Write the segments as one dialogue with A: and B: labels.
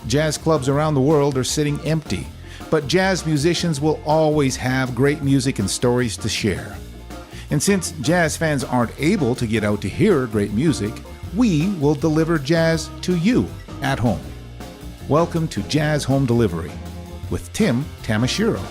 A: Jazz clubs around the world are sitting empty, but jazz musicians will always have great music and stories to share. And since jazz fans aren't able to get out to hear great music, we will deliver jazz to you at home. Welcome to Jazz Home Delivery with Tim Tamashiro.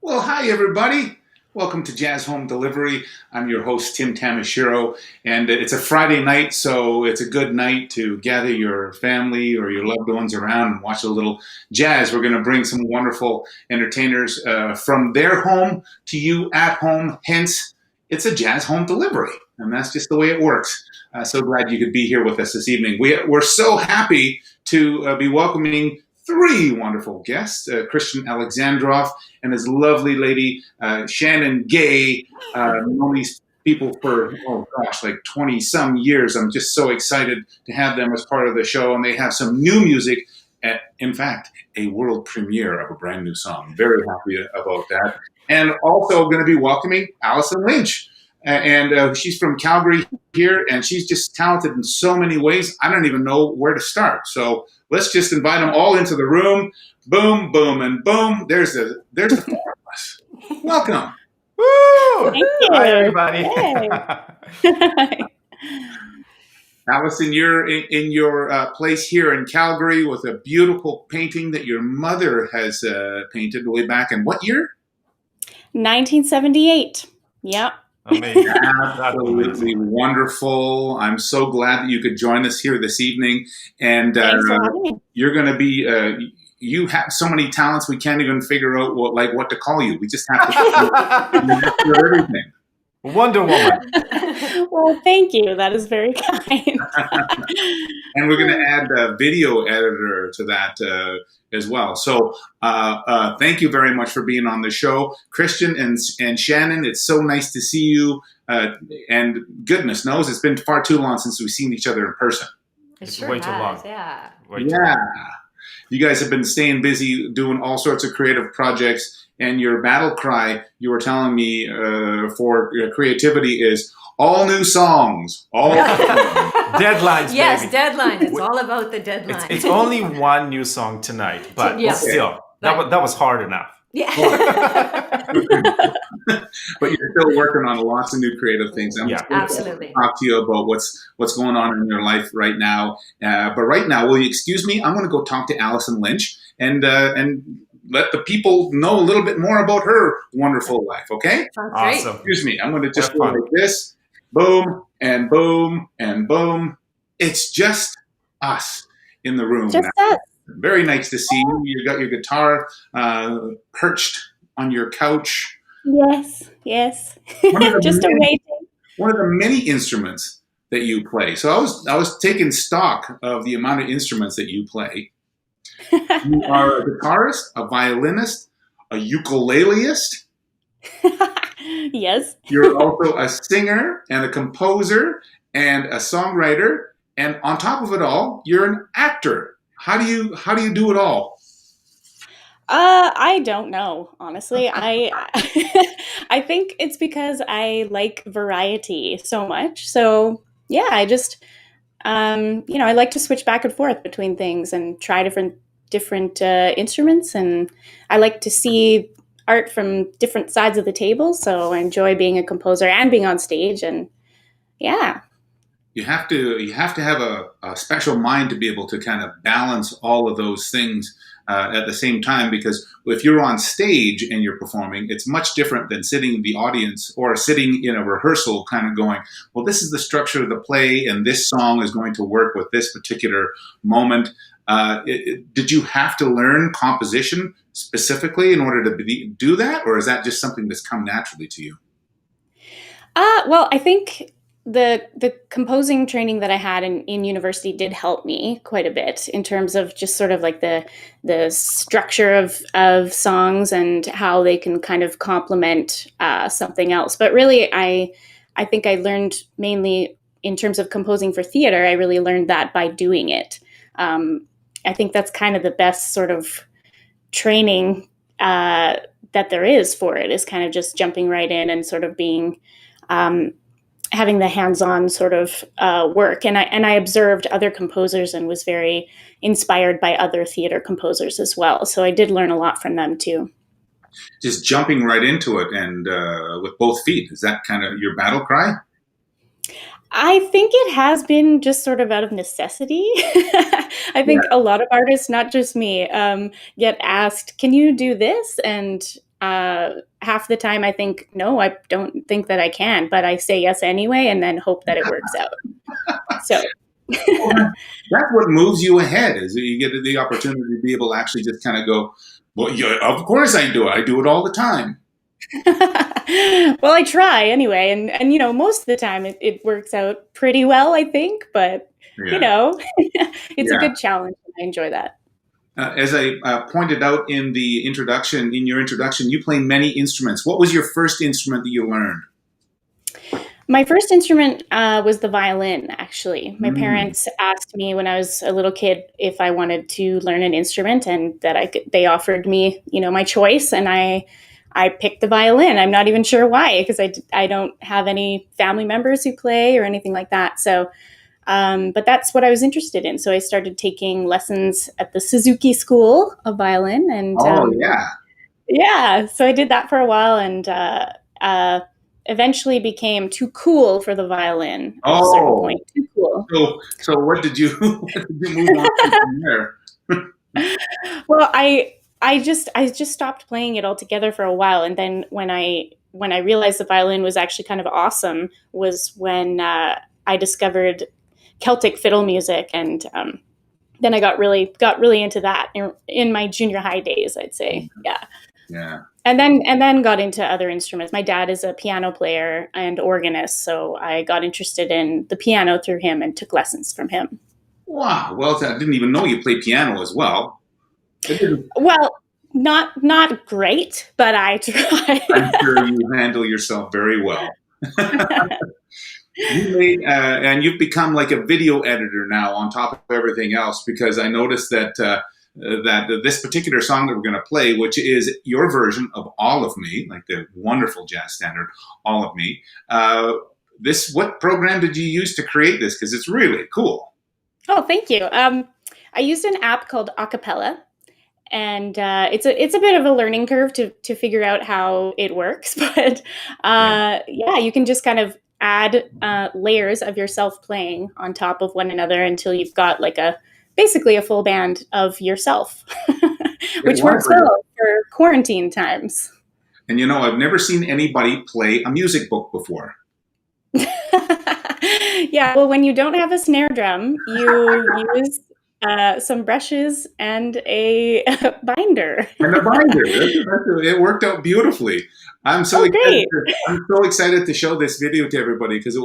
A: Well, hi, everybody. Welcome to Jazz Home Delivery. I'm your host, Tim Tamashiro, and it's a Friday night, so it's a good night to gather your family or your loved ones around and watch a little jazz. We're going to bring some wonderful entertainers from their home to you at home. Hence, it's a Jazz Home Delivery, and that's just the way it works. So glad you could be here with us this evening. We're so happy to be welcoming three wonderful guests, Kristian Alexandrov and his lovely lady, Shannon Gaye. Known these people for, like 20-some years. I'm just so excited to have them as part of the show. And they have some new music, in fact, a world premiere of a brand new song. Very happy about that. And also going to be welcoming Allison Lynch. And she's from Calgary here, and she's just talented in so many ways. I don't even know where to start. So let's just invite them all into the room. Boom, boom, and boom. There's the four of us. Welcome.
B: Woo!
C: Thank you.
B: Hi, everybody.
C: Hey.
A: Allison, you're in your place here in Calgary with a beautiful painting that your mother has painted way back in what year?
C: 1978. Yep.
B: Amazing.
A: Absolutely wonderful. I'm so glad that you could join us here this evening. And
C: Thanks for having me.
A: you're going to be, you have so many talents, we can't even figure out what to call you. We just have to do everything.
B: Wonder Woman.
C: Well, thank you. That is very kind.
A: And we're going to add a video editor to that as well. So thank you very much for being on the show. Kristian and Shannon, it's so nice to see you. And goodness knows, it's been far too long since we've seen each other in person.
B: It's
D: sure
B: way too long.
D: Yeah.
B: Way too long.
A: You guys have been staying busy doing all sorts of creative projects. And your battle cry, you were telling me, for creativity is all new songs. All
B: Deadlines,
D: Yes,
B: baby.
D: Deadline. It's all about the deadline.
B: It's only one new song tonight, but
D: Yeah.
B: still, that was hard enough.
D: Yeah.
A: But you're still working on lots of new creative things. I'm just gonna
D: Absolutely.
A: talk to you about what's going on in your life right now. But right now, will you excuse me? I'm going to go talk to Allison Lynch and let the people know a little bit more about her wonderful life. Okay?
D: Sounds great.
B: Awesome.
A: Excuse me. I'm going to just
B: Have
A: go
B: fun.
A: like this. Boom and boom and boom. It's just us in the room.
C: Just
A: now.
C: us.
A: Very nice to see you. You got your guitar perched on your couch.
C: Yes.
A: One of the
C: Just
A: many-
C: waiting.
A: One of the many instruments that you play. So I was taking stock of the amount of instruments that you play. You are a guitarist, a violinist, a ukuleleist.
C: Yes.
A: You're also a singer and a composer and a songwriter. And on top of it all, you're an actor. How do you do it all?
C: I don't know, honestly. I think it's because I like variety so much. So yeah, I just I like to switch back and forth between things and try different instruments, and I like to see art from different sides of the table. So I enjoy being a composer and being on stage, and yeah.
A: You have to have a special mind to be able to kind of balance all of those things at the same time, because if you're on stage and you're performing, it's much different than sitting in the audience or sitting in a rehearsal kind of going, well, this is the structure of the play and this song is going to work with this particular moment. Did you have to learn composition specifically in order to do that, or is that just something that's come naturally to you?
C: Well, I think the composing training that I had in university did help me quite a bit in terms of just sort of like the structure of songs and how they can kind of complement something else. But really, I think I learned mainly in terms of composing for theater. I really learned that by doing it. I think that's kind of the best sort of training that there is for it, is kind of just jumping right in and sort of being having the hands-on sort of work, and I observed other composers and was very inspired by other theater composers as well. So I did learn a lot from them too.
A: Just jumping right into it and with both feet. Is that kind of your battle cry?
C: I think it has been just sort of out of necessity. I think a lot of artists, not just me, get asked, can you do this? And half the time I think, no, I don't think that I can, but I say yes anyway and then hope that it works out. So
A: Well, that's what moves you ahead, is that you get the opportunity to be able to actually just kind of go, well, yeah, of course I do it. I do it all the time.
C: Well, I try anyway, and most of the time it works out pretty well, I think, but it's a good challenge, and I enjoy that.
A: As I pointed out in your introduction, you play many instruments. What was your first instrument that you learned?
C: My first instrument was the violin, actually. My parents asked me when I was a little kid if I wanted to learn an instrument, and that they offered me, my choice, and I picked the violin. I'm not even sure why, because I don't have any family members who play or anything like that. So, but that's what I was interested in. So I started taking lessons at the Suzuki School of Violin, and so I did that for a while, and eventually became too cool for the violin at a certain point. Too cool.
A: So what did you move on to from there?
C: Well, I just stopped playing it altogether for a while, and then when I realized the violin was actually kind of awesome was when I discovered Celtic fiddle music, and then I got really into that in my junior high days, I'd say. Yeah. And then got into other instruments. My dad is a piano player and organist, so I got interested in the piano through him and took lessons from him.
A: Wow. Well, I didn't even know you played piano as well.
C: Well, not great, but I try.
A: I'm sure you handle yourself very well. And you've become like a video editor now on top of everything else, because I noticed that this particular song that we're going to play, which is your version of All of Me, like the wonderful jazz standard All of Me. What program did you use to create this? Because it's really cool.
C: Oh, thank you. I used an app called Acapella. And it's a bit of a learning curve to figure out how it works, but you can just kind of add layers of yourself playing on top of one another until you've got like basically a full band of yourself, which works well for quarantine times.
A: And I've never seen anybody play a music book before.
C: Yeah, well, when you don't have a snare drum, you use some brushes and a binder. It
A: worked out beautifully. I'm so excited to show this video to everybody, because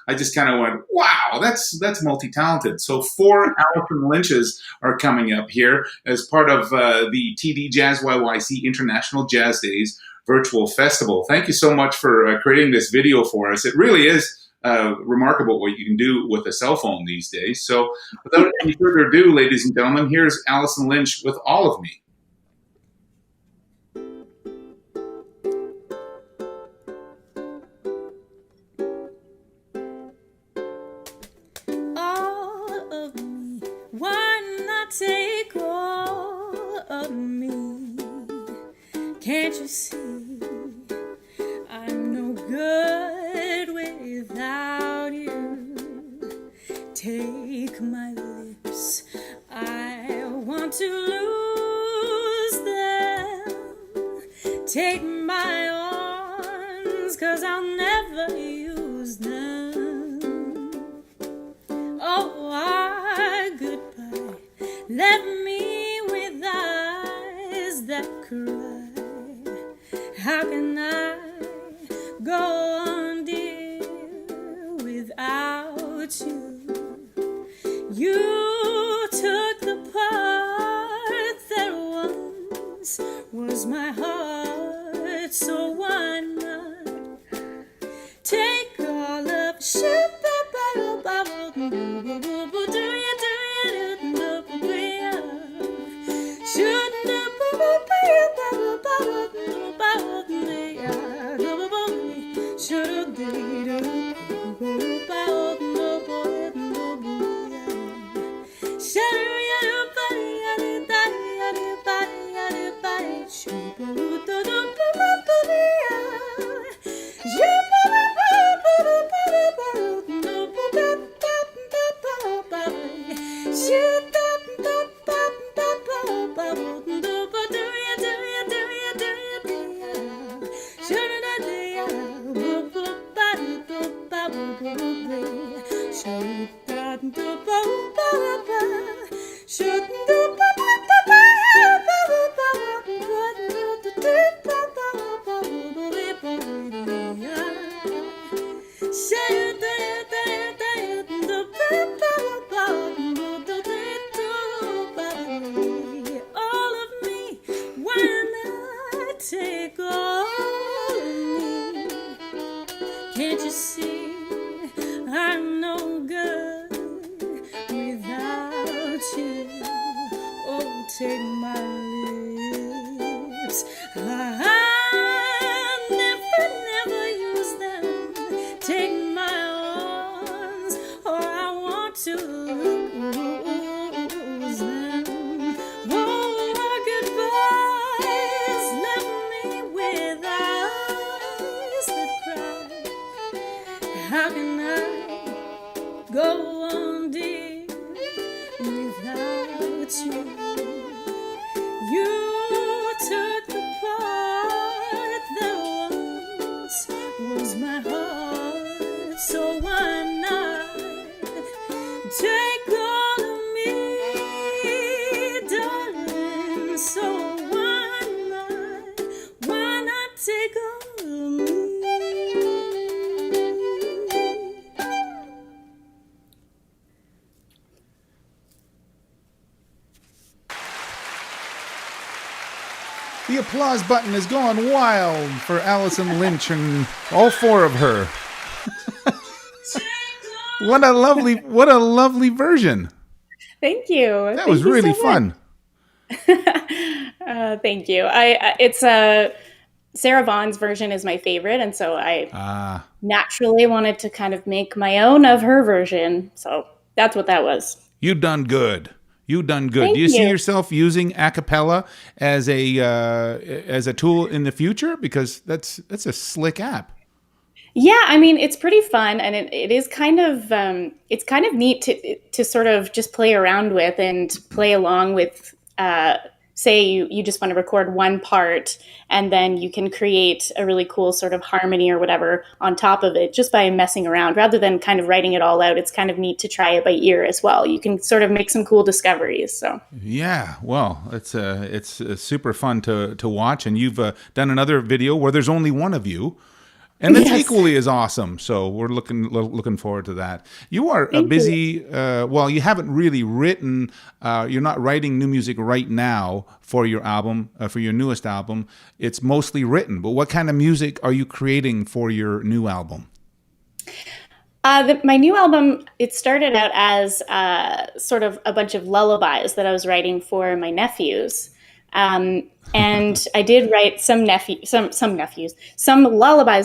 A: I just kind of went, wow, that's multi-talented. So 4 Allison Lynches are coming up here as part of the TD JazzYYC International Jazz Days virtual festival. Thank you so much for creating this video for us. It really is remarkable what you can do with a cell phone these days. So without any further ado, ladies and gentlemen, here's Allison Lynch with All of Me.
E: All of me, why not take all of me? Can't you see I'm no good without you? Take my lips, I want to lose them. Take my arms, 'cause I'll never use them. Oh, goodbye, left me with eyes that cry. How can I go on, dear, without you? You took the part that once was my heart, so why not take all of you see, I'm no good without you. Oh, take my lips. I never use them. Take my arms, or I want to lose them. Oh, our goodbyes left me with eyes that cry. How can I go on, dear, without you? You took the part that once was my heart, so why not take all of me, darling? So why not take all of me?
A: The applause button is going wild for Allison Lynch and all four of her. What a lovely version.
C: Thank you.
A: That was really fun.
C: Thank you. It's Sarah Vaughan's version is my favorite, and so I naturally wanted to kind of make my own of her version. So that's what that was.
A: You done good. You done good.
C: Thank
A: Do you see
C: you.
A: yourself using a cappella as a tool in the future? Because that's a slick app.
C: Yeah, I mean, it's pretty fun, and it is kind of neat to sort of just play around with and play along with. Say you just want to record one part, and then you can create a really cool sort of harmony or whatever on top of it just by messing around, rather than kind of writing it all out. It's kind of neat to try it by ear as well. You can sort of make some cool discoveries. So
A: Yeah, well, it's super fun to watch, and you've done another video where there's only one of you. And that's
C: Yes.
A: equally as awesome. So we're looking forward to that. You are
C: Thank
A: busy. Well, you haven't really written. You're not writing new music right now for your album, for your newest album. It's mostly written. But what kind of music are you creating for your new album?
C: My new album, it started out as sort of a bunch of lullabies that I was writing for my nephews. And I did write some lullabies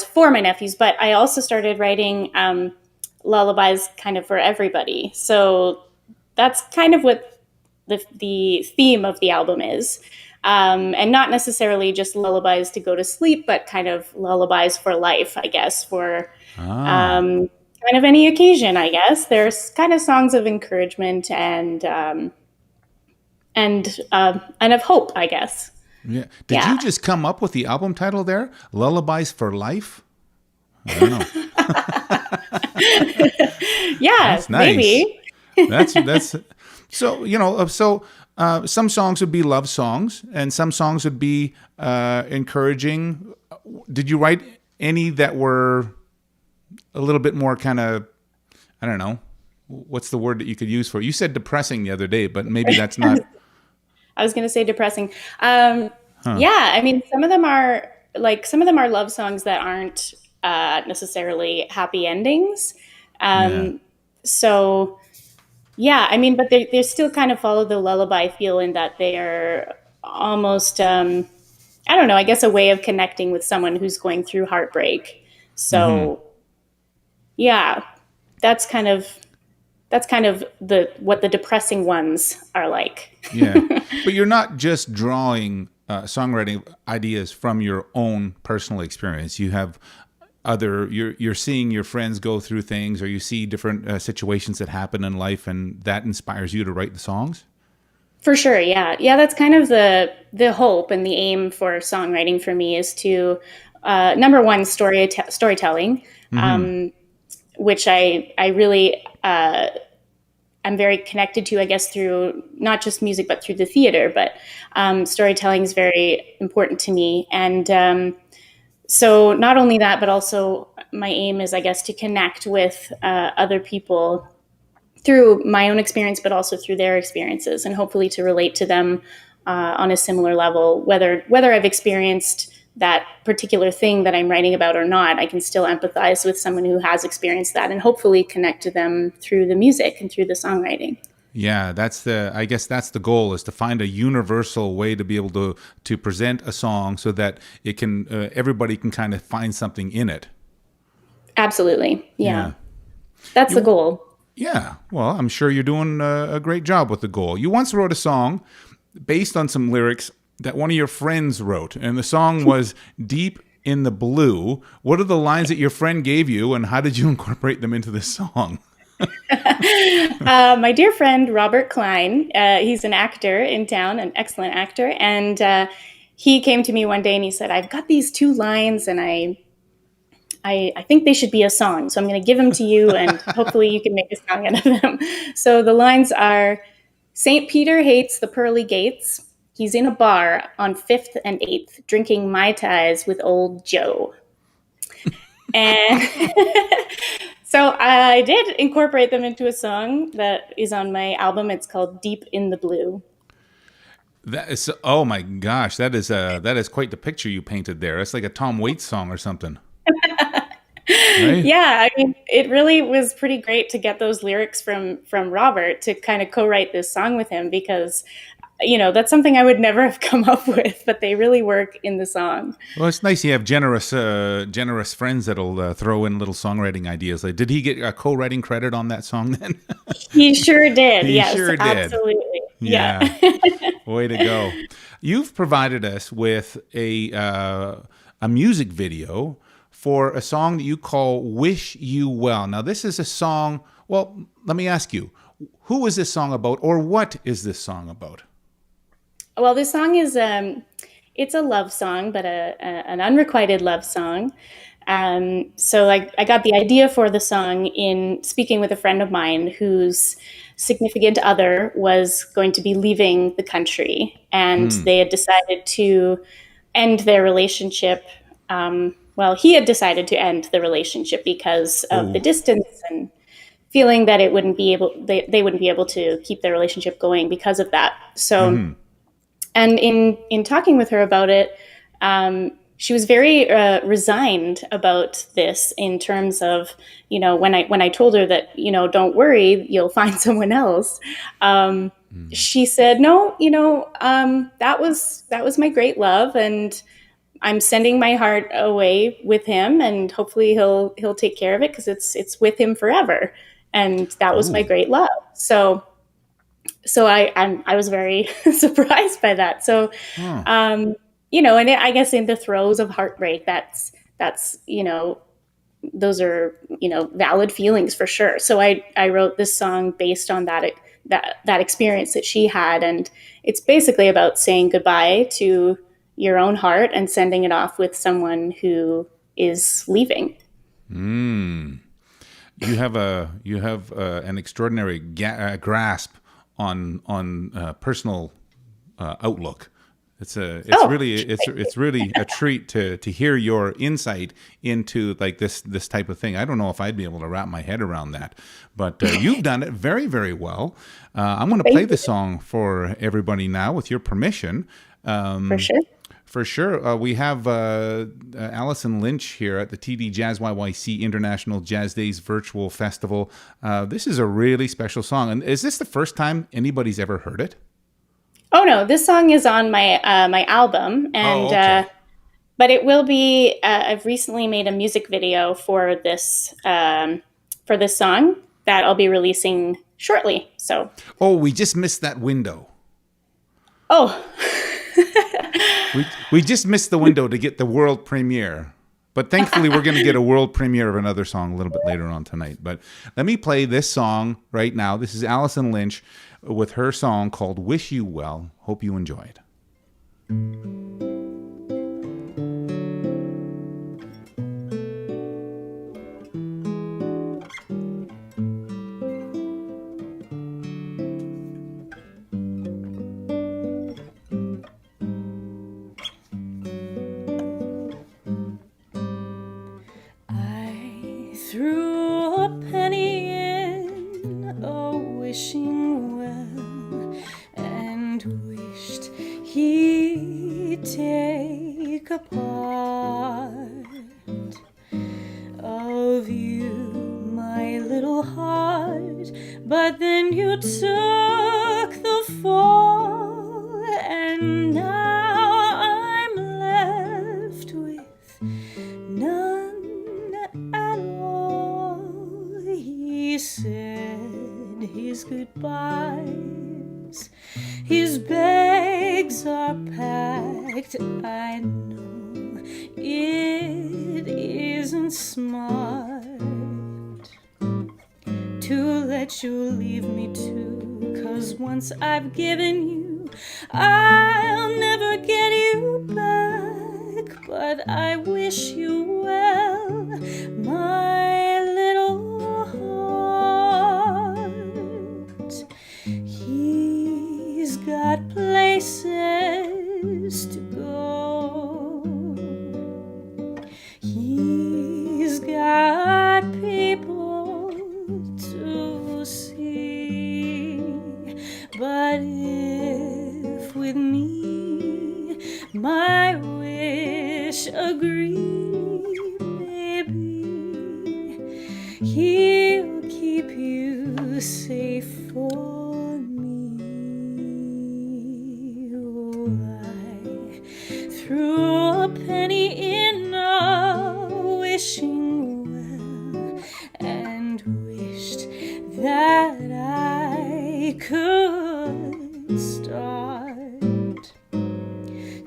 C: for my nephews, but I also started writing lullabies kind of for everybody. So that's kind of what the theme of the album is. And not necessarily just lullabies to go to sleep, but kind of lullabies for life, I guess, for kind of any occasion, I guess. There's kind of songs of encouragement and of hope, I guess.
A: Yeah. Did you just come up with the album title there? Lullabies for Life? I don't know.
C: Yeah,
A: That's nice.
C: maybe.
A: That's so, some songs would be love songs and some songs would be encouraging. Did you write any that were a little bit more kind of, I don't know, what's the word that you could use for it? You said depressing the other day, but maybe that's not.
C: I was going to say depressing. Yeah, I mean, some of them are love songs that aren't necessarily happy endings. So, yeah, I mean, but they still kind of follow the lullaby feel in that they are almost, I don't know, I guess a way of connecting with someone who's going through heartbreak. So, yeah, that's kind of what the depressing ones are like.
A: Yeah, but you're not just drawing songwriting ideas from your own personal experience. You have you're seeing your friends go through things, or you see different situations that happen in life, and that inspires you to write the songs.
C: For sure, yeah. That's kind of the hope and the aim for songwriting for me is to number one, storytelling, which I really I'm very connected to, I guess, through not just music but through the theater. But storytelling is very important to me, and so not only that, but also my aim is, I guess, to connect with other people through my own experience, but also through their experiences, and hopefully to relate to them on a similar level, whether I've experienced that particular thing that I'm writing about or not, I can still empathize with someone who has experienced that and hopefully connect to them through the music and through the songwriting.
A: Yeah, I guess that's the goal, is to find a universal way to be able to present a song so that it can everybody can kind of find something in it.
C: Absolutely. Yeah. That's the goal.
A: Yeah. Well, I'm sure you're doing a great job with the goal. You once wrote a song based on some lyrics that one of your friends wrote, and the song was Deep in the Blue. What are the lines that your friend gave you, and how did you incorporate them into this song?
C: My dear friend, Robert Klein, he's an actor in town, an excellent actor. And he came to me one day and he said, I've got these 2 lines and I think they should be a song. So I'm going to give them to you and hopefully you can make a song out of them. So the lines are, St. Peter hates the pearly gates. He's in a bar on 5th and 8th, drinking Mai Tais with old Joe. And so I did incorporate them into a song that is on my album. It's called Deep in the Blue.
A: That is, oh my gosh, that is quite the picture you painted there. It's like a Tom Waits song or something. Right?
C: Yeah, I mean, it really was pretty great to get those lyrics from Robert to kind of co-write this song with him because, that's something I would never have come up with, but they really work in the song.
A: Well, it's nice you have generous friends that'll throw in little songwriting ideas. Like, did he get a co-writing credit on that song then?
C: He sure did.
A: He sure did.
C: Absolutely. Yeah.
A: Way to go. You've provided us with a music video for a song that you call Wish You Well. Now, this is a song, well, let me ask you, who is this song about, or what is this song about?
C: Well, this song is, it's a love song, but an unrequited love song. So I got the idea for the song in speaking with a friend of mine whose significant other was going to be leaving the country, and they had decided to end their relationship. Well, he had decided to end the relationship because of the distance and feeling that they wouldn't be able to keep their relationship going because of that. So, and in talking with her about it, she was very resigned about this in terms of, when I told her that, don't worry, you'll find someone else. She said, no, that was my great love, and I'm sending my heart away with him, and hopefully he'll take care of it because it's with him forever. And that was my great love. So I was very surprised by that. So, and I guess in the throes of heartbreak, that's those are valid feelings for sure. So I wrote this song based on that experience that she had, and it's basically about saying goodbye to your own heart and sending it off with someone who is leaving.
A: You have an extraordinary grasp on personal outlook. It's really a treat to hear your insight into like this type of thing. I don't know if I'd be able to wrap my head around that, but you've done it very, very well. I'm going to play the song for everybody now, with your permission.
C: For sure.
A: For sure. We have Allison Lynch here at the TD JazzYYC International Jazz Days Virtual Festival. This is a really special song. And is this the first time anybody's ever heard it?
C: Oh, no. This song is on my my album. And but it will be, I've recently made a music video for this song that I'll be releasing shortly. So.
A: Oh, we just missed that window.
C: Oh,
A: we just missed the window to get the world premiere. But thankfully, we're going to get a world premiere of another song a little bit later on tonight. But let me play this song right now. This is Allison Lynch with her song called Wish You Well. Hope you enjoy it.
E: Threw a penny in a wishing well and wished he'd take break apart of you, my little heart. But then you took the fall, and now I'm left with none at all. He said his goodbyes, his bags are packed. I know it isn't smart to let you leave me too, 'cause once I've given you, I'll never get you back. But I wish you well, my little heart. He's got places to go. He's got people to see. But if with me my wish agree, maybe he'll keep you safe for me. Oh, I threw a penny in a wishing well and wished that I could start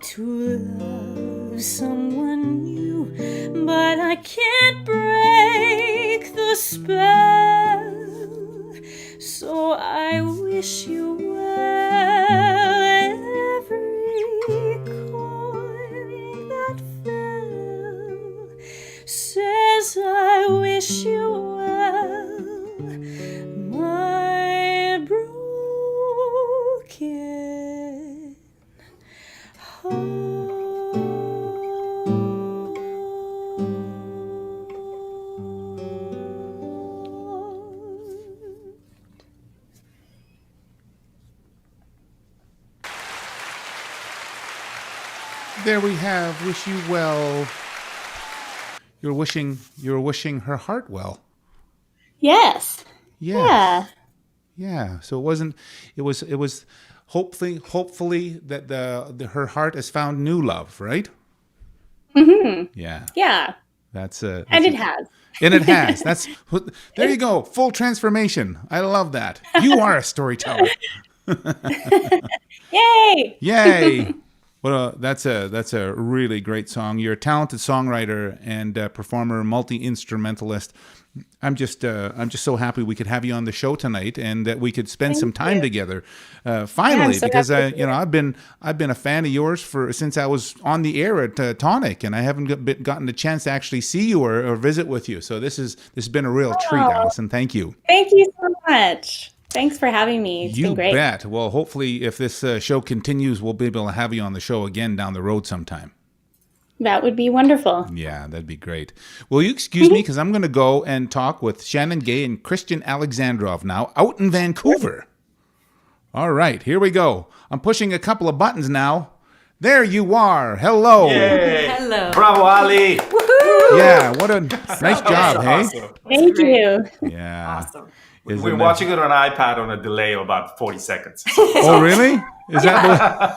E: to love someone new, but I can't break the spell. So I wish you well. Every coin that fell says I wish you well, my broken heart.
A: There we have "Wish You Well." You're wishing her heart well.
C: Yes.
A: Yeah. Yeah. So it was hopefully that her heart has found new love, right?
C: Mm-hmm.
A: Yeah.
C: Yeah.
A: That's
C: And it has.
A: And it has. There you go. Full transformation. I love that. You are a storyteller.
C: Yay!
A: Yay! Well, that's a really great song. You're a talented songwriter and performer, multi-instrumentalist. I'm just so happy we could have you on the show tonight and that we could spend some time together. Finally,
C: so
A: because
C: happy.
A: I've been a fan of yours since I was on the air at Tonic, and I haven't gotten the chance to actually see you or visit with you. So this has been a real treat, Allison. Thank you.
C: Thank you so much. Thanks for having me. It's been great.
A: You bet. Well, hopefully, if this show continues, we'll be able to have you on the show again down the road sometime.
C: That would be wonderful.
A: Yeah, that'd be great. Will you excuse me, because I'm going to go and talk with Shannon Gaye and Kristian Alexandrov now out in Vancouver. All right, here we go. I'm pushing a couple of buttons now. There you are. Hello.
B: Yay!
D: Hello.
B: Bravo, Ali!
D: Woohoo!
A: Yeah, what a nice job, hey?
B: Awesome.
C: Thank you.
A: Yeah.
D: Awesome.
A: Isn't
B: We're
A: it?
B: watching it on iPad on a delay of about 40 seconds.
A: Oh, really? Is that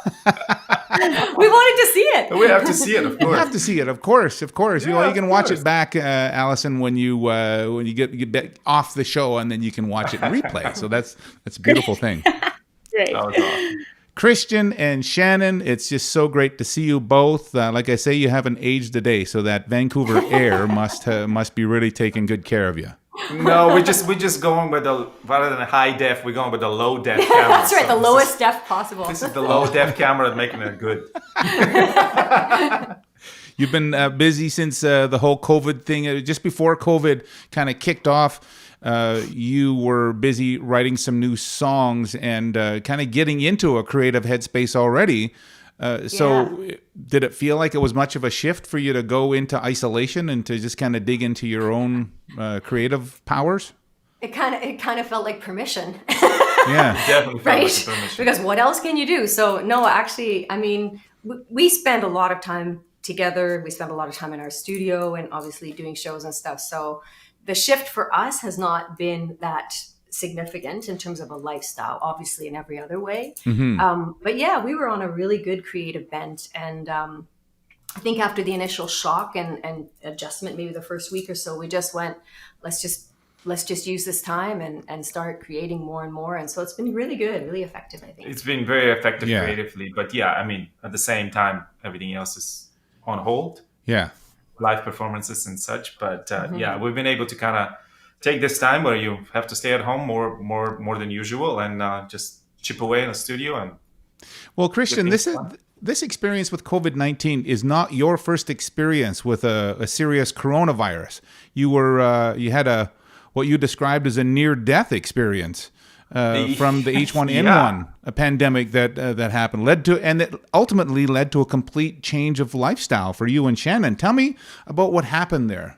D: We wanted to see it.
B: We have to see it, of
A: You
B: course.
A: have to see it, of course.
B: Yeah,
A: You can
B: of
A: watch
B: course.
A: it back, Allison, when you get back off the show, and then you can watch it in replay. So that's a beautiful thing.
C: Great.
B: That was awesome.
A: Kristian and Shannon, it's just so great to see you both. Like I say, you haven't aged a day, so that Vancouver air must be really taking good care of you.
B: No, we're just going with rather than high def, we're going with the low def camera.
D: That's right,
B: So
D: the lowest def possible.
B: This is the low def camera that's making it good.
A: You've been busy since the whole COVID thing. Just before COVID kind of kicked off, you were busy writing some new songs and kind of getting into a creative headspace already. So did it feel like it was much of a shift for you to go into isolation and to just kind of dig into your own creative powers?
D: It kind of felt like permission.
A: Yeah.
B: Definitely felt like
D: Right?
B: a permission.
D: Because what else can you do? So no, actually, I mean, we spend a lot of time together. We spend a lot of time in our studio and obviously doing shows and stuff. So the shift for us has not been that significant in terms of a lifestyle, obviously in every other way. But yeah, we were on a really good creative bent. And I think after the initial shock and adjustment, maybe the first week or so, we just went, let's just use this time and start creating more and more. And so it's been really good, really effective, I think.
B: It's been very effective creatively. But yeah, I mean, at the same time, everything else is on hold.
A: Yeah.
B: Live performances and such. But yeah, we've been able to kind of take this time where you have to stay at home more than usual and just chip away in the studio. And
A: well, Kristian, this experience with COVID-19 is not your first experience with a serious coronavirus. You had what you described as a near-death experience from the H1N1 a pandemic that happened, and that ultimately led to a complete change of lifestyle for you and Shannon. Tell me about what happened there.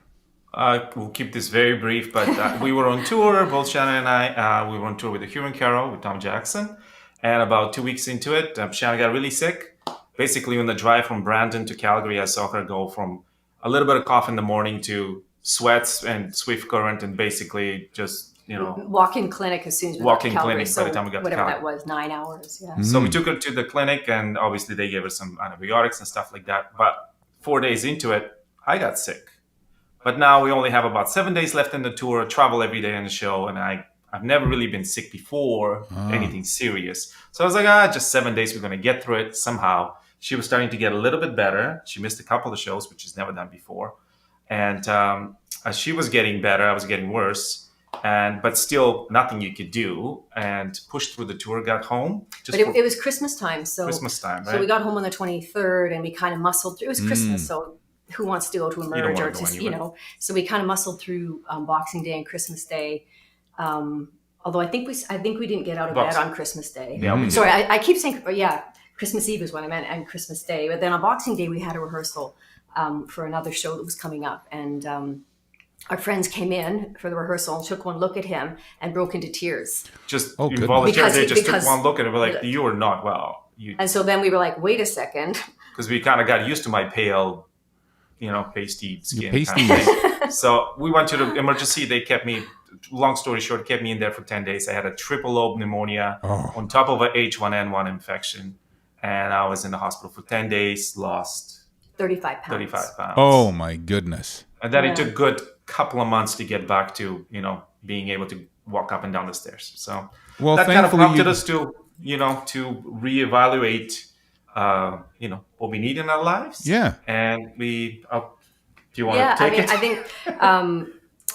B: We'll keep this very brief, but we were on tour, both Shannon and I. We were on tour with the Huron Carol with Tom Jackson, and about 2 weeks into it, Shannon got really sick. Basically, on the drive from Brandon to Calgary, I saw her go from a little bit of cough in the morning to sweats and swift current, and basically just,
D: walk-in clinic as soon as we got to Calgary. By the time we got to Calgary. Whatever that was, 9 hours. Yeah.
B: So we took her to the clinic, and obviously they gave her some antibiotics and stuff like that. But 4 days into it, I got sick. But now we only have about 7 days left in the tour, travel every day on the show, and I've never really been sick before, anything serious. So I was like, just 7 days, we're going to get through it somehow. She was starting to get a little bit better. She missed a couple of shows, which she's never done before. And as she was getting better, I was getting worse. But still nothing you could do, and pushed through the tour, got home.
D: But it was Christmas time.
B: Christmas time, right?
D: So we got home on the 23rd and we kind of muscled through. It was Christmas, so who wants to go to a merge or to, so we kind of muscled through Boxing Day and Christmas Day. Although I think we didn't get out of bed on Christmas Day.
B: Yeah,
D: sorry, I keep saying, Christmas Eve is what I meant, and Christmas Day. But then on Boxing Day, we had a rehearsal for another show that was coming up. And our friends came in for the rehearsal and took one look at him and broke into tears.
B: Just involuntarily, they just took one look at him. We're like, you are not well.
D: And so then we were like, wait a second.
B: Because we kind of got used to my pale, pasty skin. So we went to the emergency. They kept me, long story short, kept me in there for 10 days. I had a triple lobe pneumonia on top of a H1N1 infection. And I was in the hospital for 10 days, lost
D: 35 pounds.
A: Oh, my goodness.
B: And then it took a good couple of months to get back to, being able to walk up and down the stairs. So that kind of prompted us to, to reevaluate, what we need in our lives. Yeah. And do you want to take it?
D: I think,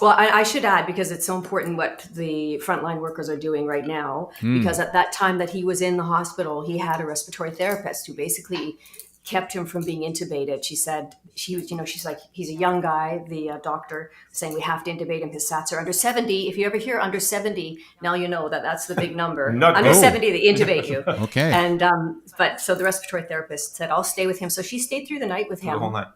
D: well, I should add, because it's so important what the frontline workers are doing right now, because at that time that he was in the hospital, he had a respiratory therapist who basically kept him from being intubated. She said, she's like, he's a young guy, the doctor saying we have to intubate him. His SATs are under 70. If you ever hear under 70, now you know that's the big number. Under 70, they intubate you.
A: Okay.
D: And, but so the respiratory therapist said, I'll stay with him. So she stayed through the night with him.
B: The whole night.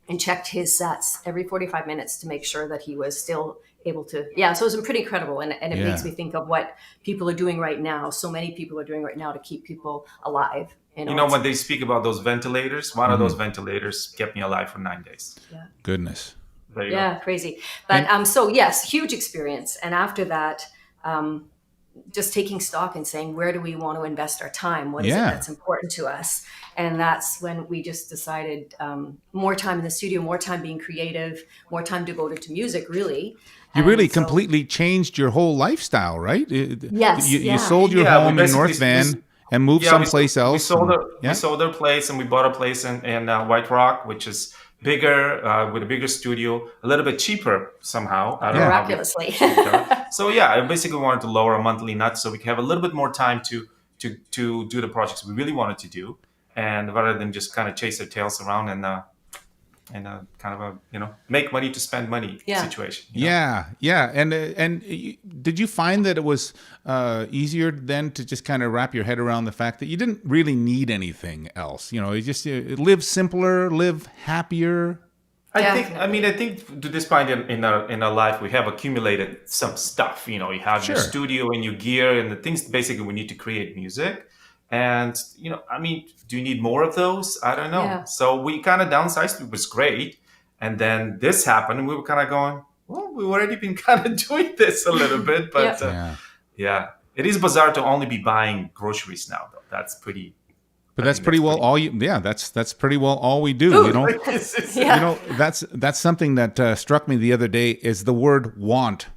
D: And checked his SATs every 45 minutes to make sure that he was still able to. Yeah, so it was pretty incredible. And it makes me think of what people are doing right now. So many people are doing right now to keep people alive.
B: When they speak about those ventilators, one of those ventilators kept me alive for 9 days.
D: Yeah.
A: Goodness.
B: There you go.
D: Crazy. But so yes, huge experience. And after that, just taking stock and saying, where do we want to invest our time? What is it that's important to us? And that's when we just decided more time in the studio, more time being creative, more time devoted to music, really.
A: You really completely changed your whole lifestyle, right?
D: Yes.
A: You sold your home in North Van and moved someplace else.
B: We sold our place and we bought a place in White Rock, which is bigger, with a bigger studio, a little bit cheaper somehow. I don't know
D: miraculously.
B: So I basically wanted to lower our monthly nut so we could have a little bit more time to do the projects we really wanted to do, and rather than just kind of chase our tails around and kind of a make money to spend money situation.
A: Yeah. And did you find that it was easier then to just kind of wrap your head around the fact that you didn't really need anything else? You just live simpler, live happier.
B: I think to this point in our life, we have accumulated some stuff. You have your studio and your gear and the things basically we need to create music. And, I mean, do you need more of those? I don't know.
D: Yeah.
B: So we kind of downsized. It was great. And then this happened, and we were kind of going, well, we've already been kind of doing this a little bit. But yeah, it is bizarre to only be buying groceries now, though. That's pretty.
A: But that's pretty well all you. Yeah, that's pretty well all we do. That's something that struck me the other day. Is the word want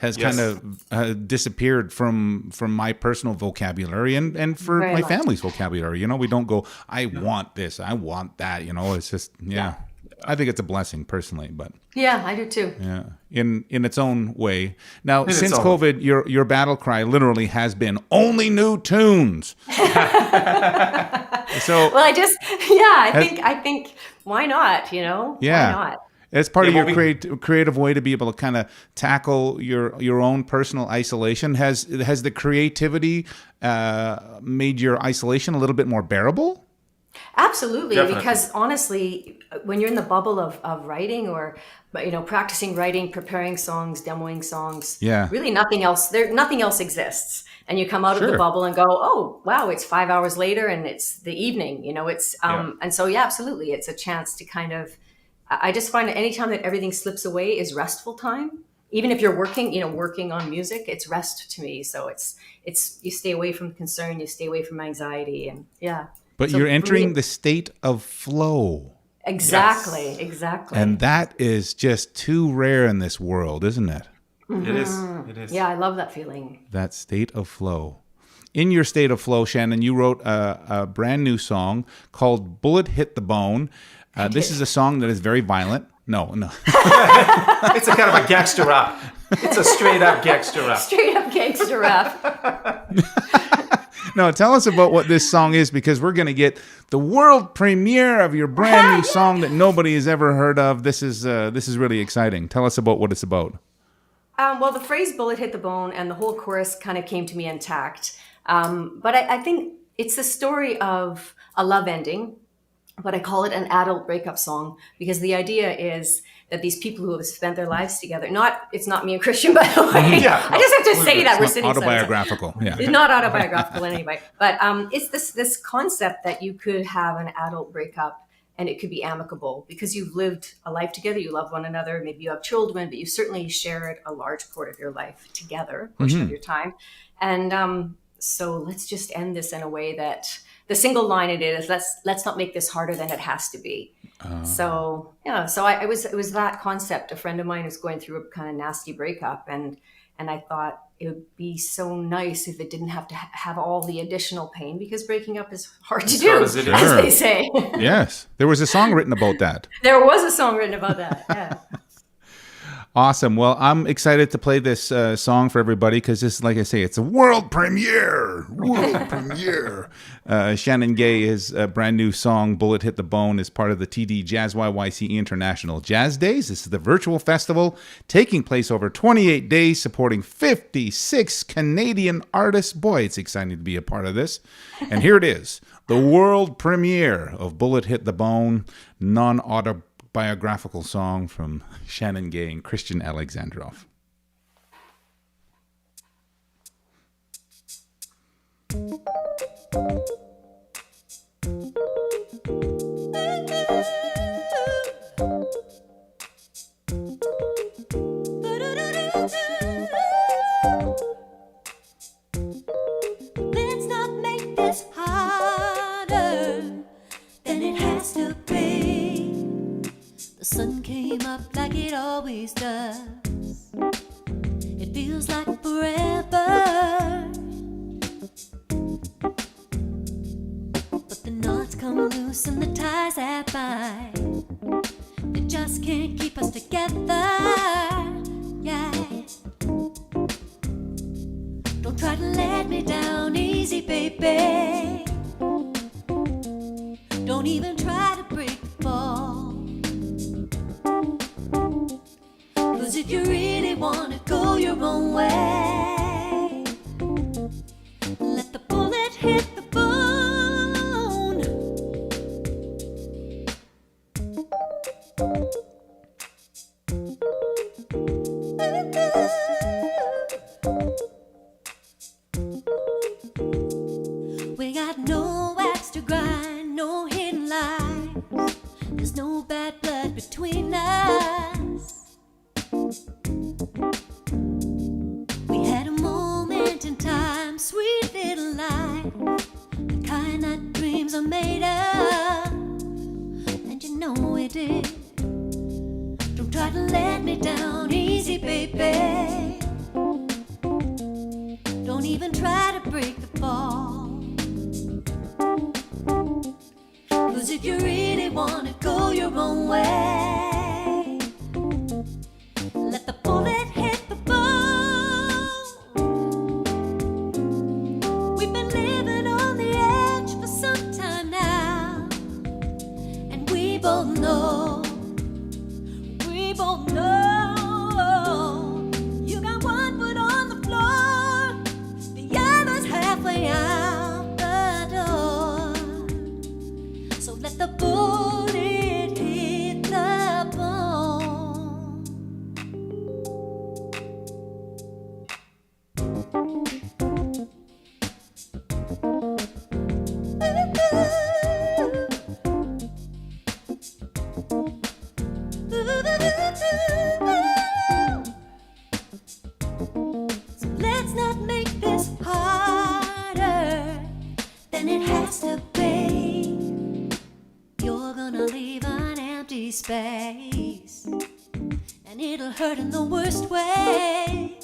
A: has kind of disappeared from my personal vocabulary and for my family's vocabulary. We don't go, I want this, I want that. It's just I think it's a blessing personally, but
D: yeah, I do too.
A: Yeah, in its own way. Now, since COVID, your battle cry literally has been only new tunes. So
D: well, I think why not?
A: Yeah.
D: Why not?
A: It's part of your creative way to be able to kind of tackle your own personal isolation. Has the creativity made your isolation a little bit more bearable?
D: Absolutely,
B: Definitely.
D: Because honestly, when you're in the bubble of writing or practicing writing, preparing songs, demoing songs, really nothing else exists. And you come out of the bubble and go, oh wow, it's 5 hours later and it's the evening. And so absolutely, it's a chance to kind of. I just find that anytime that everything slips away is restful time. Even if you're working on music, it's rest to me. So it's you stay away from concern, you stay away from anxiety, and
A: But you're entering the state of flow.
D: Exactly.
A: And that is just too rare in this world, isn't it?
D: Mm-hmm.
B: It is.
D: Yeah, I love that feeling.
A: That state of flow. In your state of flow, Shannon, you wrote a brand new song called Bullet Hit the Bone. This is a song that is very violent. No.
B: It's a kind of a gangster rap. It's a straight up gangster rap.
D: Straight up gangster rap.
A: No, tell us about what this song is, because we're going to get the world premiere of your brand new song that nobody has ever heard of. This is really exciting. Tell us about what it's about.
D: Well, the phrase "bullet hit the bone" and the whole chorus kind of came to me intact. But I think it's the story of a love ending. But I call it an adult breakup song because the idea is that these people who have spent their lives together, it's not me and Kristian, by the way. I just have to say that we're sitting
A: autobiographical.
D: It's not autobiographical anyway. But it's this concept that you could have an adult breakup and it could be amicable because you've lived a life together, you love one another, maybe you have children, but you certainly shared a large part of your life together, portion of your time. And so let's just end this in a way that the single line it is, let's not make this harder than it has to be. So it was that concept. A friend of mine was going through a kind of nasty breakup, and I thought it would be so nice if it didn't have to have all the additional pain, because breaking up is hard to do, as they say.
A: Yes, there was a song written about that.
D: There was a song written about that. Yeah.
A: Awesome. Well, I'm excited to play this song for everybody because this, like I say, it's a world premiere. Shannon Gaye, his brand new song, Bullet Hit the Bone, is part of the TD JazzYYC International Jazz Days. This is the virtual festival taking place over 28 days, supporting 56 Canadian artists. Boy, it's exciting to be a part of this. And here it is, the world premiere of Bullet Hit the Bone, non-autobiographical song from Shannon Gaye and Kristian Alexandrov.
E: Let's not make this harder than it has to be. The sun came up like it always does. It feels like forever. But the knots come loose and the ties that bind. They just can't keep us together. Yeah. Don't try to let me down easy, baby. Don't even try to break the fall. 'Cause if you really wanna go your own way, let the bullet hit the bone. We no bad blood between us. We had a moment in time, sweet little life, the kind that dreams are made of, and you know we did. Don't try to let me down easy, baby. Don't even try to break the fall. 'Cause if you really wanna go your own way, let the bullet hit the bone. We've been living on the edge for some time now, and we both know, you got one foot on the floor, the other's halfway out the door. So let the bullet hit the bone. So let's not make this harder than it has to be. You're gonna leave an empty space, and it'll hurt in the worst way.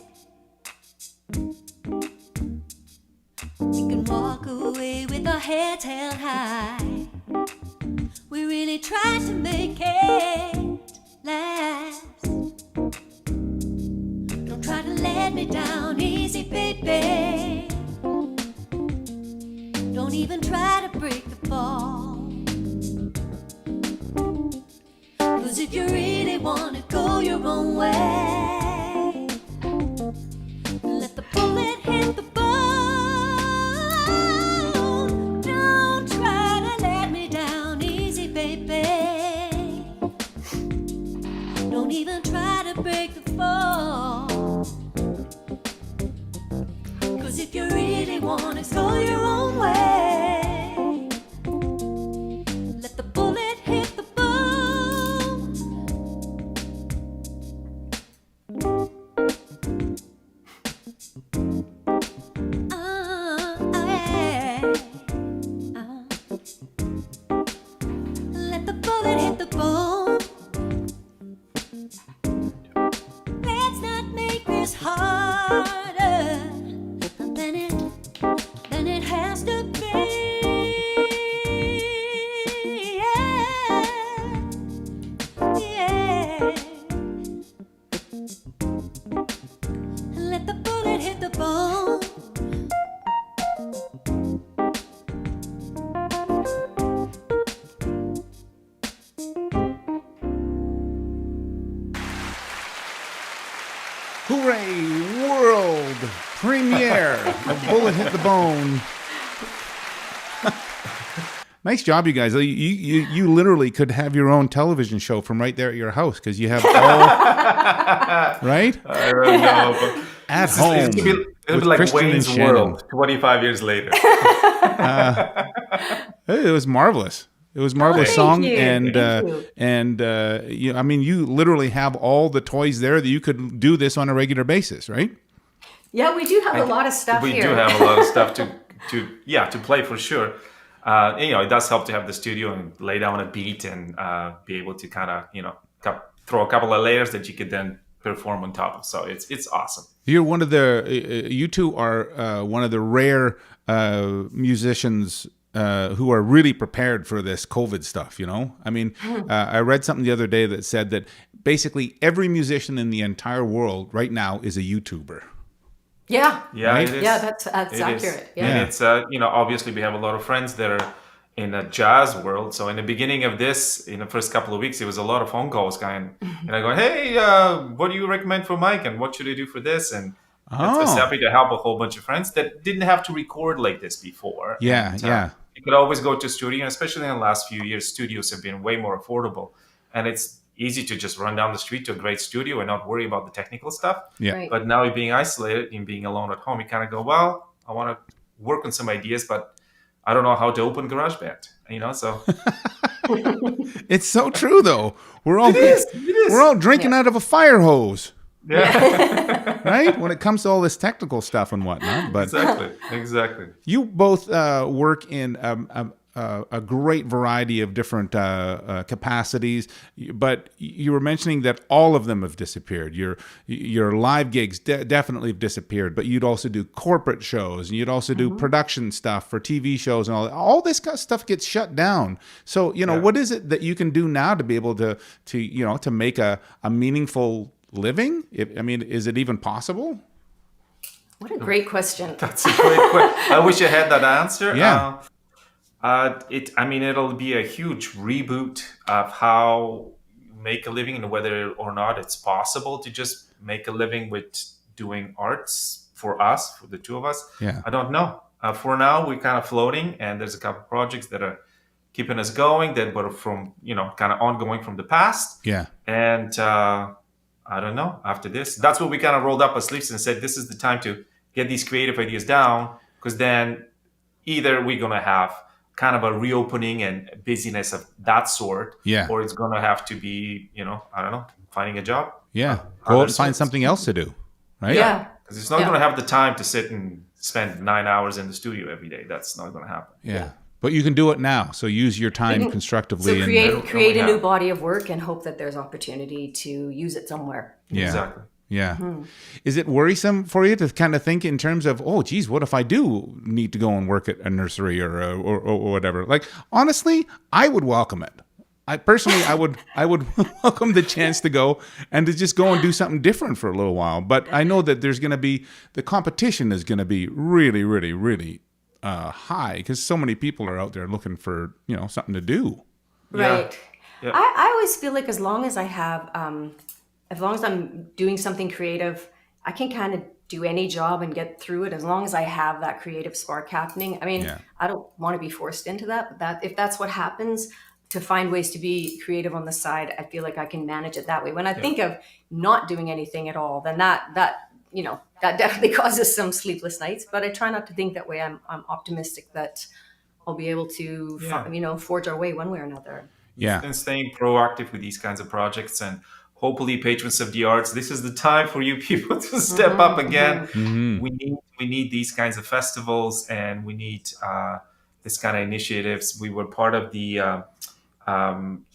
E: We can walk away with our heads held high. We really tried to make it last. Don't try to let me down easy, baby. Don't even try to break the fall. 'Cause if you really wanna go your own way, let the bullet hit the bone. Don't try to let me down easy, baby. Don't even try to break the fall. 'Cause if you really wanna go your own way, let the bullet hit the bone. Yeah. Let the bullet hit the bone. Let's not make this harder than it has to be. Yeah. Let the bullet hit the bone.
A: Hooray! World premiere of Bullet Hit the Bone. Nice job, you guys. You literally could have your own television show from right there at your house because you have all right.
B: I don't know. But
A: At home.
B: It'll be
A: with
B: like
A: Kristian and
B: Wayne's
A: Shannon.
B: World 25 years later.
A: It was marvelous. It was a marvelous
D: thank
A: song,
D: you.
A: and I mean, you literally have all the toys there that you could do this on a regular basis, right?
D: Yeah, we do have a lot of stuff
B: We
D: here.
B: do have a lot of stuff to play for sure. It does help to have the studio and lay down a beat and be able to kind of throw a couple of layers that you could then perform on top of. So it's awesome.
A: You're one of the you two are one of the rare musicians who are really prepared for this COVID stuff, you know? I mean, I read something the other day that said that basically every musician in the entire world right now is a YouTuber.
D: Yeah.
B: Yeah,
A: Right?
B: it is.
D: Yeah, that's
B: It
D: accurate.
B: is.
D: Yeah.
B: And it's, obviously we have a lot of friends that are in the jazz world. So in the beginning of this, in the first couple of weeks, it was a lot of phone calls going, and I go, hey, what do you recommend for Mike? And what should I do for this? And I was happy to help a whole bunch of friends that didn't have to record like this before.
A: Yeah,
B: And,
A: yeah.
B: You could always go to a studio, especially in the last few years, studios have been way more affordable. And it's easy to just run down the street to a great studio and not worry about the technical stuff.
A: Yeah.
D: Right.
B: But now you're being isolated and being alone at home, you kind of go, well, I want to work on some ideas, but I don't know how to open GarageBand, so
A: It's so true, though. We're all
B: It is.
A: we're all drinking out of a fire hose,
B: Yeah.
A: right? When it comes to all this technical stuff and whatnot. But
B: Exactly.
A: you both work in a great variety of different capacities, but you were mentioning that all of them have disappeared. Your live gigs definitely have disappeared, but you'd also do corporate shows, and you'd also do production stuff for TV shows and all that. All this kind of stuff gets shut down. So, what is it that you can do now to be able to make a meaningful living? Is it even possible?
D: What a great question.
B: That's a great question. I wish I had that answer.
A: Yeah.
B: It'll be a huge reboot of how you make a living and whether or not it's possible to just make a living with doing arts for us, for the two of us.
A: Yeah.
B: I don't know. For now, we're kind of floating, and there's a couple of projects that are keeping us going that were from, kind of ongoing from the past.
A: Yeah.
B: And I don't know. After this, that's what we kind of rolled up our sleeves and said, this is the time to get these creative ideas down, because then either we're going to have kind of a reopening and busyness of that sort, or it's going to have to be, I don't know, finding a job.
A: Yeah. Go out and find something else to do, right?
D: Yeah.
B: Because it's not going to have the time to sit and spend 9 hours in the studio every day. That's not going to happen.
A: Yeah. But you can do it now. So use your time constructively.
D: So create a new body of work and hope that there's opportunity to use it somewhere.
A: Yeah.
B: Exactly.
A: Yeah. Is it worrisome for you to kind of think in terms of, oh, geez, what if I do need to go and work at a nursery or whatever? Like, honestly, I would welcome it. I would welcome the chance to go and to just go and do something different for a little while. But I know that the competition is going to be really, really, really high, because so many people are out there looking for, something to do.
D: Right.
B: Yeah.
D: I always feel like as long as I'm doing something creative, I can kind of do any job and get through it as long as I have that creative spark happening. I don't want to be forced into that, but if that's what happens, to find ways to be creative on the side, I feel like I can manage it that way. When I think of not doing anything at all, then that definitely causes some sleepless nights, but I try not to think that way. I'm optimistic that I'll be able to, forge our way one way or another.
A: Yeah.
B: And staying proactive with these kinds of projects, and hopefully, patrons of the arts, this is the time for you people to step up again. We need these kinds of festivals, and we need this kind of initiatives. We were part of the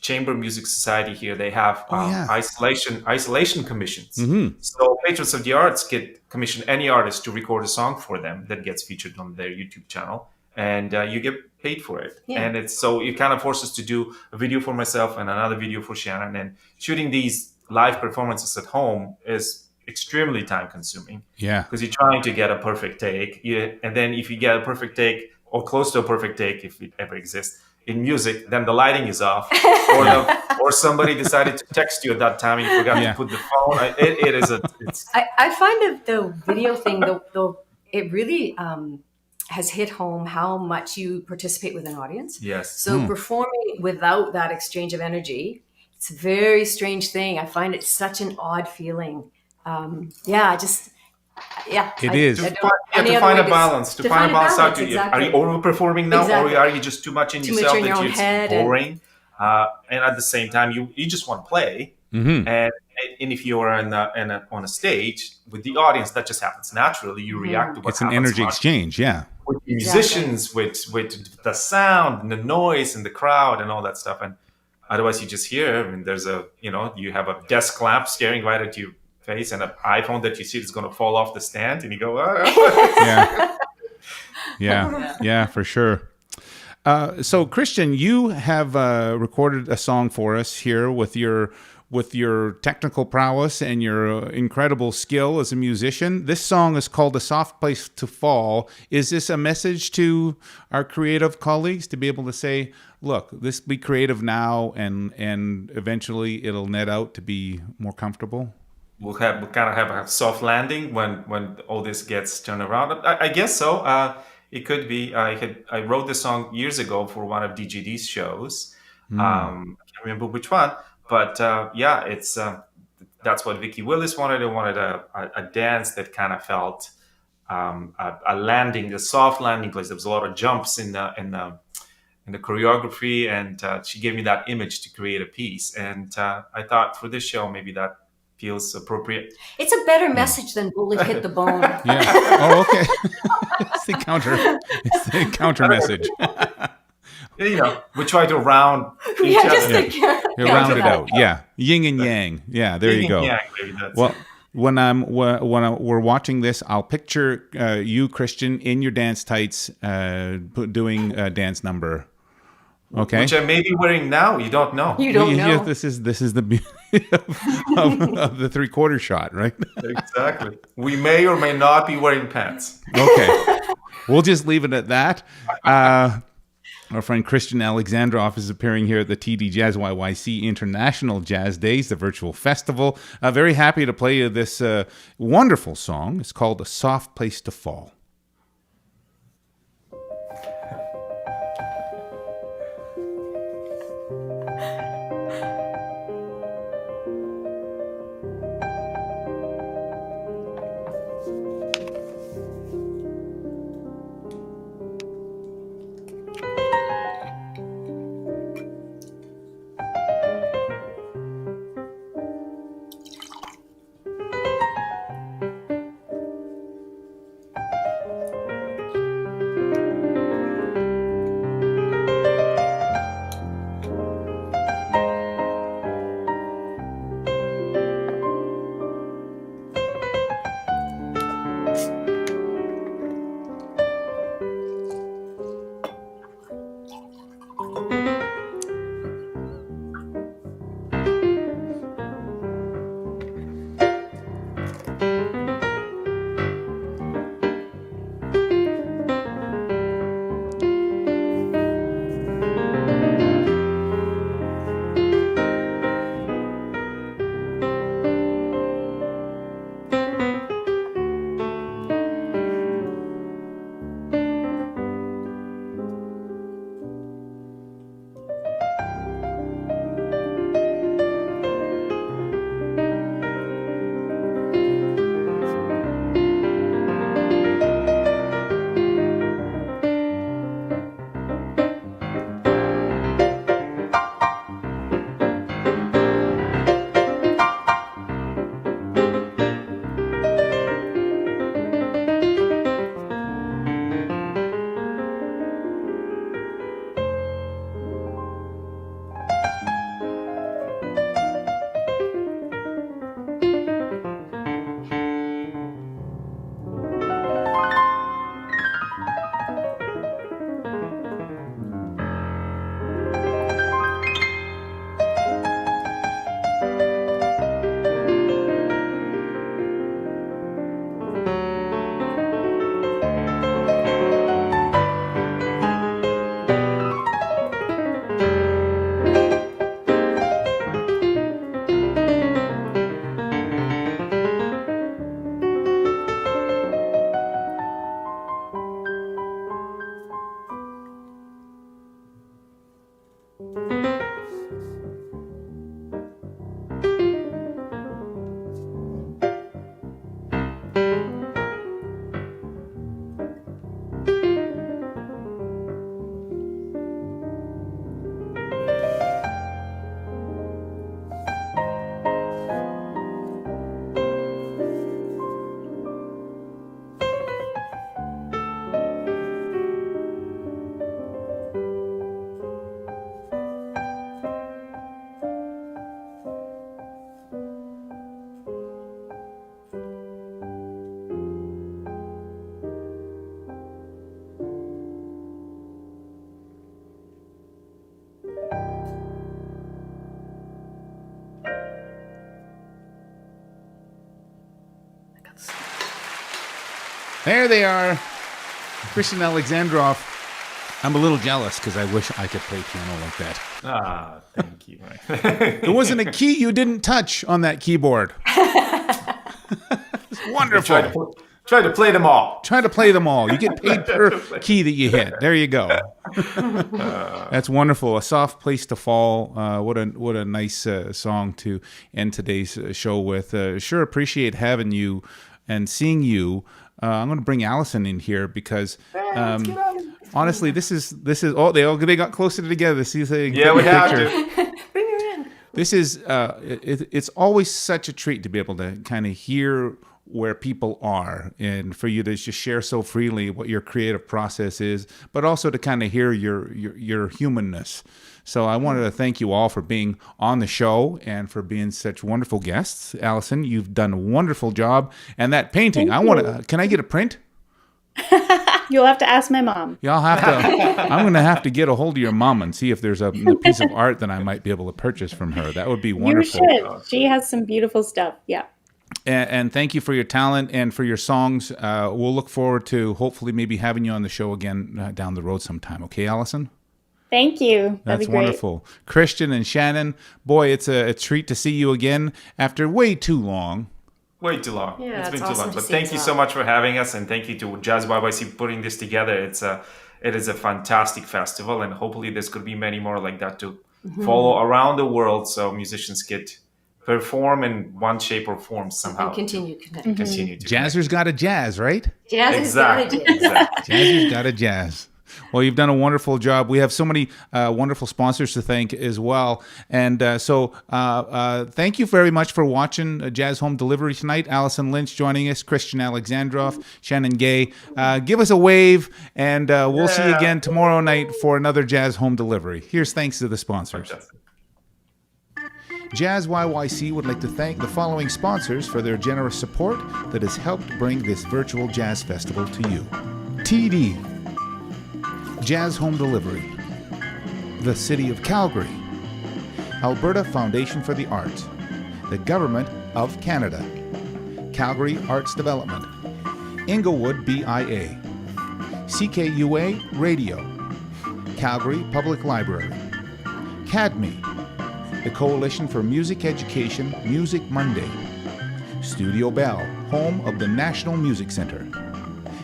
B: Chamber Music Society here. They have isolation commissions. So patrons of the arts commission any artist to record a song for them that gets featured on their YouTube channel, and you get paid for it. And it kind of forces us to do a video for myself and another video for Shannon, and shooting these live performances at home is extremely time consuming. Yeah, because you're trying to get a perfect take, and then if you get a perfect take or close to a perfect take, if it ever exists in music, then the lighting is off, or somebody decided to text you at that time and you forgot to put the phone.
D: I find the video thing though it really has hit home how much you participate with an audience.
B: Yes.
D: So performing without that exchange of energy, it's a very strange thing. I find it such an odd feeling.
A: It is.
B: To find a balance.
D: Exactly.
B: Are you overperforming now, or are you just too much in yourself that it's boring? And at the same time, you just want to play. And if you are on a stage with the audience, that just happens naturally. You react to what
A: happens. It's an energy exchange,
B: with musicians, with the sound and the noise and the crowd and all that stuff. And otherwise, you just hear. There's you have a desk lamp staring right at your face and an iPhone that you see is going to fall off the stand, and you go,
A: yeah, for sure. So Kristian, you have recorded a song for us here with your technical prowess and your incredible skill as a musician. This song is called "A Soft Place to Fall." Is this a message to our creative colleagues to be able to say, look, be creative now, and eventually it'll net out to be more comfortable?
B: We'll kind of have a soft landing when all this gets turned around. I guess so. It could be. I wrote this song years ago for one of DJD's shows. I can't remember which one, but it's that's what Vicky Willis wanted. I wanted a dance that kind of felt a landing, a soft landing place. There was a lot of jumps in and the choreography, and she gave me that image to create a piece. And I thought for this show, maybe that feels appropriate.
D: It's a better message than bullet hit the bone.
A: Yeah. Oh, okay. It's the counter message.
B: You know, we try to round each
D: Yeah,
B: other.
D: just to
A: You round it out. Yeah. Yin and yang. Yeah, there you go.
B: Yeah, that's
A: Well,
B: it.
A: when we're watching this, I'll picture you, Kristian, in your dance tights, doing a dance number. Okay.
B: Which I may be wearing now. You don't know.
D: You don't know.
A: Yeah, this is the beauty of the 3/4 shot, right?
B: Exactly. We may or may not be wearing pants.
A: Okay. We'll just leave it at that. Our friend Kristian Alexandrov is appearing here at the TD JazzYYC International Jazz Days, the virtual festival. Very happy to play you this wonderful song. It's called A Soft Place to Fall. There they are. Kristian Alexandrov. I'm a little jealous because I wish I could play piano like that.
B: Ah, thank you.
A: There wasn't a key you didn't touch on that keyboard. It's wonderful.
B: Try to play them all.
A: Try to play them all. You get paid per key that you hit. There you go. That's wonderful. A Soft Place to Fall. What a nice song to end today's show with. Sure appreciate having you and seeing you. I'm going to bring Allison in here because Honestly, this is. Oh, they got closer together. See,
B: Yeah, we have to.
D: Bring her in.
A: This is. It's always such a treat to be able to kind of hear where people are, and for you to just share so freely what your creative process is, but also to kind of hear your humanness. So I wanted to thank you all for being on the show and for being such wonderful guests. Allison, you've done a wonderful job. And that painting, can I get a print?
C: You'll have to ask my mom.
A: Yeah, I'm going to have to get a hold of your mom and see if there's a piece of art that I might be able to purchase from her. That would be wonderful.
C: You should. She has some beautiful stuff. Yeah.
A: And thank you for your talent and for your songs. We'll look forward to hopefully maybe having you on the show again down the road sometime. Okay, Allison?
C: Thank you.
A: That's wonderful. Kristian and Shannon, boy, it's a treat to see you again after way too long.
B: Way too long.
D: Yeah,
B: it's been
D: awesome
B: too long.
D: to
B: But
D: see
B: thank you
D: as
B: so
D: well.
B: much for having us, and thank you to JazzYYC putting this together. It is a fantastic festival, and hopefully there's going to be many more like that to follow around the world, so musicians get perform in one shape or form somehow.
D: And continue connect.
B: Continue to
A: Jazzer's got a jazz, right?
D: Jazz
B: Exactly.
D: is got a jazz.
B: Exactly.
A: Jazzer's got a jazz. Well, you've done a wonderful job. We have so many wonderful sponsors to thank as well. And so thank you very much for watching Jazz Home Delivery tonight. Allison Lynch joining us, Kristian Alexandrov, Shannon Gaye. Give us a wave, and we'll see you again tomorrow night for another Jazz Home Delivery. Here's thanks to the sponsors.
B: Fantastic.
A: JazzYYC would like to thank the following sponsors for their generous support that has helped bring this virtual jazz festival to you. TD, Jazz Home Delivery, the City of Calgary, Alberta Foundation for the Arts, the Government of Canada, Calgary Arts Development, Inglewood BIA, CKUA Radio, Calgary Public Library, CADME, the Coalition for Music Education Music Monday, Studio Bell, home of the National Music Center,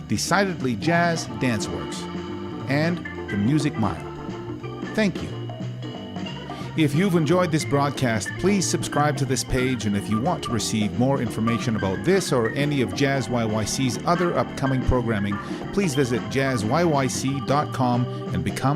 A: Decidedly Jazz Danceworks, and the Music Mile. Thank you. If you've enjoyed this broadcast, please subscribe to this page, and if you want to receive more information about this or any of JazzYYC's other upcoming programming, please visit jazzyyc.com and become